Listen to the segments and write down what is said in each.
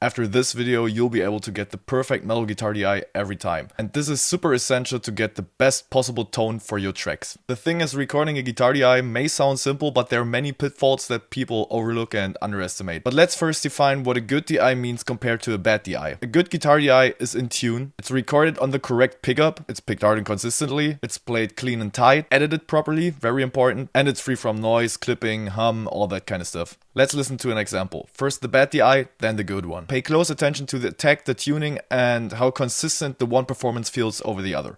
After this video, you'll be able to get the perfect metal guitar DI every time. And this is super essential to get the best possible tone for your tracks. The thing is, recording a guitar DI may sound simple, but there are many pitfalls that people overlook and underestimate. But let's first define what a good DI means compared to a bad DI. A good guitar DI is in tune, it's recorded on the correct pickup, it's picked hard and consistently, it's played clean and tight, edited properly, very important, and it's free from noise, clipping, hum, all that kind of stuff. Let's listen to an example. First the bad DI, then the good one. Pay close attention to the attack, the tuning, and how consistent the one performance feels over the other.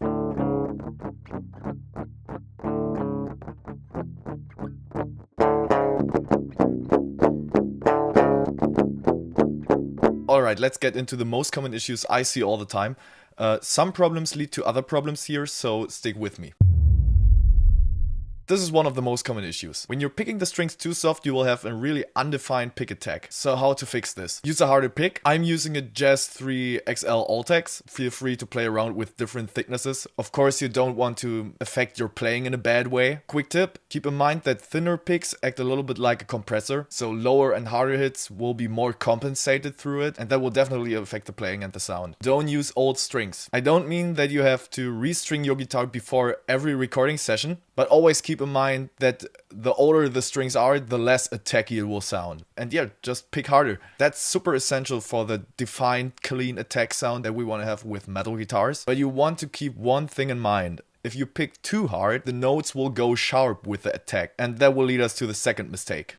Alright, let's get into the most common issues I see all the time. Some problems lead to other problems here, so stick with me. This is one of the most common issues. When you're picking the strings too soft, you will have a really undefined pick attack. So how to fix this? Use a harder pick. I'm using a Jazz 3 XL Altex. Feel free to play around with different thicknesses. Of course, you don't want to affect your playing in a bad way. Quick tip, keep in mind that thinner picks act a little bit like a compressor. So lower and harder hits will be more compensated through it, and that will definitely affect the playing and the sound. Don't use old strings. I don't mean that you have to restring your guitar before every recording session, but always keep in mind that the older the strings are, the less attacky it will sound. And yeah, just pick harder. That's super essential for the defined, clean attack sound that we want to have with metal guitars. But you want to keep one thing in mind. If you pick too hard, the notes will go sharp with the attack, and that will lead us to the second mistake.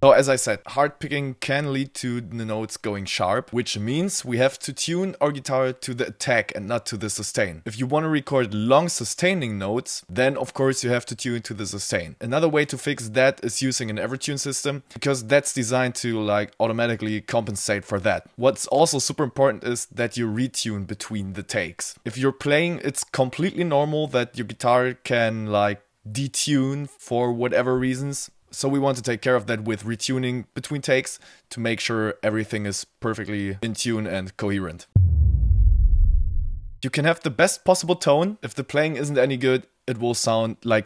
So as I said, hard picking can lead to the notes going sharp, which means we have to tune our guitar to the attack and not to the sustain. If you want to record long sustaining notes, then of course you have to tune to the sustain. Another way to fix that is using an Evertune system, because that's designed to automatically compensate for that. What's also super important is that you retune between the takes. If you're playing, it's completely normal that your guitar can detune for whatever reasons. So we want to take care of that with retuning between takes to make sure everything is perfectly in tune and coherent. You can have the best possible tone. If the playing isn't any good, it will sound like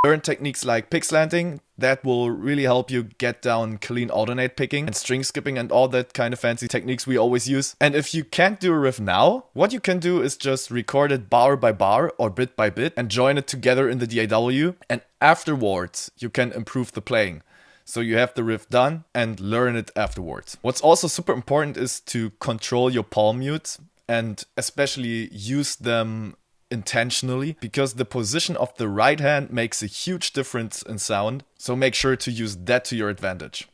Learn techniques like pick slanting. That will really help you get down clean alternate picking and string skipping and all that kind of fancy techniques we always use. And if you can't do a riff now, what you can do is just record it bar by bar or bit by bit and join it together in the DAW. And afterwards, you can improve the playing. So you have the riff done and learn it afterwards. What's also super important is to control your palm mutes and especially use them intentionally, because the position of the right hand makes a huge difference in sound. So make sure to use that to your advantage.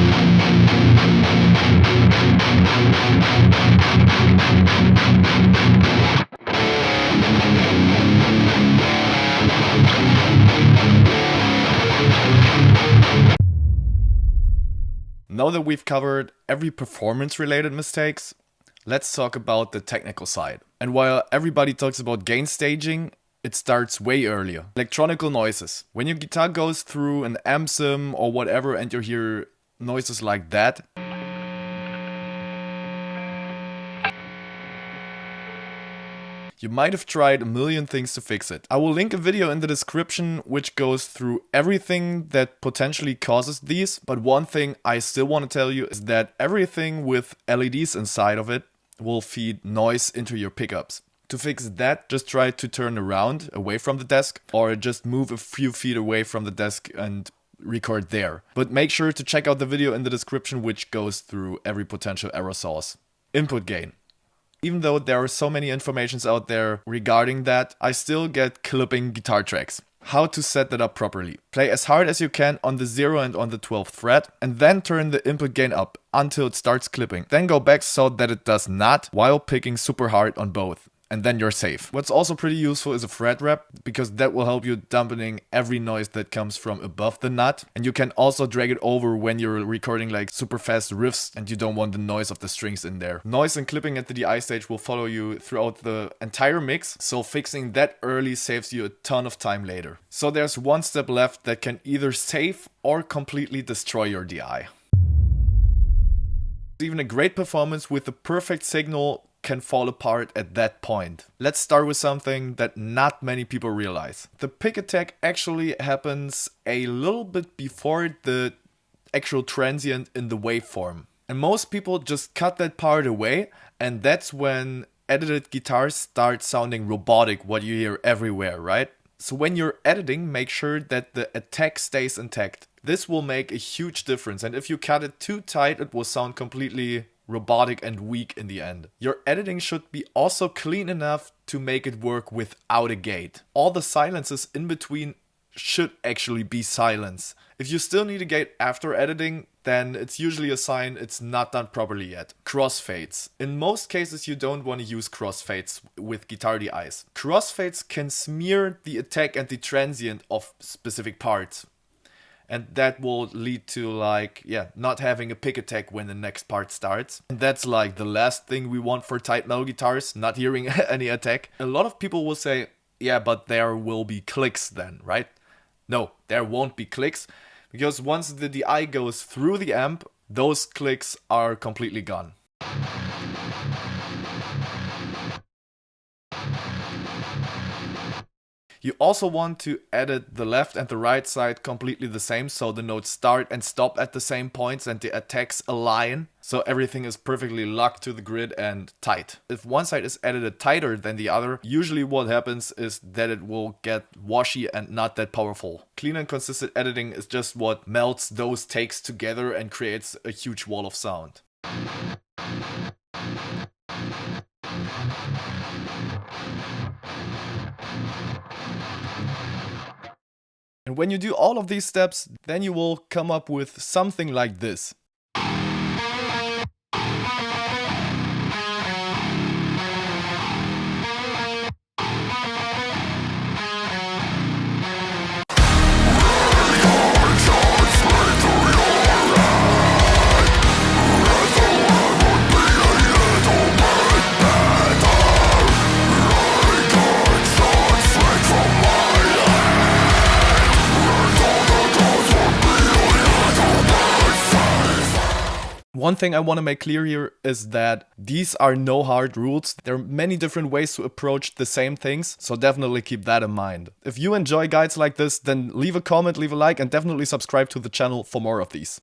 Now that we've covered every performance-related mistakes, let's talk about the technical side. And while everybody talks about gain staging, it starts way earlier. Electronical noises. When your guitar goes through an amp sim or whatever and you hear noises like that, you might have tried a million things to fix it. I will link a video in the description which goes through everything that potentially causes these, but one thing I still want to tell you is that everything with LEDs inside of it will feed noise into your pickups. To fix that, just try to turn around away from the desk or just move a few feet away from the desk and record there. But make sure to check out the video in the description which goes through every potential error source. Input gain. Even though there are so many informations out there regarding that, I still get clipping guitar tracks. How to set that up properly. Play as hard as you can on the 0 and on the 12th fret, and then turn the input gain up until it starts clipping. Then go back so that it does not, while picking super hard on both. And then you're safe. What's also pretty useful is a fret wrap, because that will help you dampening every noise that comes from above the nut. And you can also drag it over when you're recording super fast riffs and you don't want the noise of the strings in there. Noise and clipping at the DI stage will follow you throughout the entire mix, so fixing that early saves you a ton of time later. So there's one step left that can either save or completely destroy your DI. Even a great performance with the perfect signal can fall apart at that point. Let's start with something that not many people realize. The pick attack actually happens a little bit before the actual transient in the waveform. And most people just cut that part away, and that's when edited guitars start sounding robotic, what you hear everywhere, right? So when you're editing, make sure that the attack stays intact. This will make a huge difference, and if you cut it too tight, it will sound completely robotic and weak in the end. Your editing should be also clean enough to make it work without a gate. All the silences in between should actually be silence. If you still need a gate after editing, then it's usually a sign it's not done properly yet. Crossfades. In most cases you don't want to use crossfades with guitar DIs. Crossfades can smear the attack and the transient of specific parts. And that will lead to not having a pick attack when the next part starts. And that's like the last thing we want for tight metal guitars, not hearing any attack. A lot of people will say, yeah, but there will be clicks then, right? No, there won't be clicks, because once the DI goes through the amp, those clicks are completely gone. You also want to edit the left and the right side completely the same, so the notes start and stop at the same points and the attacks align, so everything is perfectly locked to the grid and tight. If one side is edited tighter than the other, usually what happens is that it will get washy and not that powerful. Clean and consistent editing is just what melts those takes together and creates a huge wall of sound. And when you do all of these steps, then you will come up with something like this. One thing I want to make clear here is that these are no hard rules. There are many different ways to approach the same things, so definitely keep that in mind. If you enjoy guides like this, then leave a comment, leave a like, and definitely subscribe to the channel for more of these.